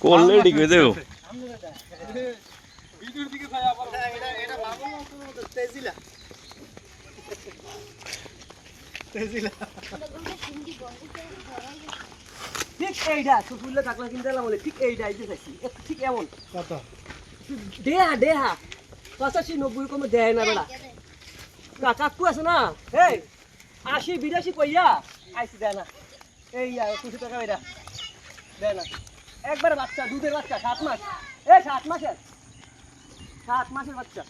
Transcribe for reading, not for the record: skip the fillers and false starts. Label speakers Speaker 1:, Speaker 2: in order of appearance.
Speaker 1: করলে ঠিক হয়ে যাবে
Speaker 2: ঠিক এইটা সুপুল্লে কাকলা কিনতে এলাম বলে ঠিক এইটা আইতে চাইছি ঠিক এমন
Speaker 3: কত
Speaker 2: দেহা দেহা 85-90 কমে দেয় না বেড়া কাকু আছে না এই 80-82 কইয়া আইছি দেয় না এই 200 টাকা বেড়া দেয় না একবারে বাচ্চা দুধের বাচ্চা 7 মাস এই 7 মাসের বাচ্চা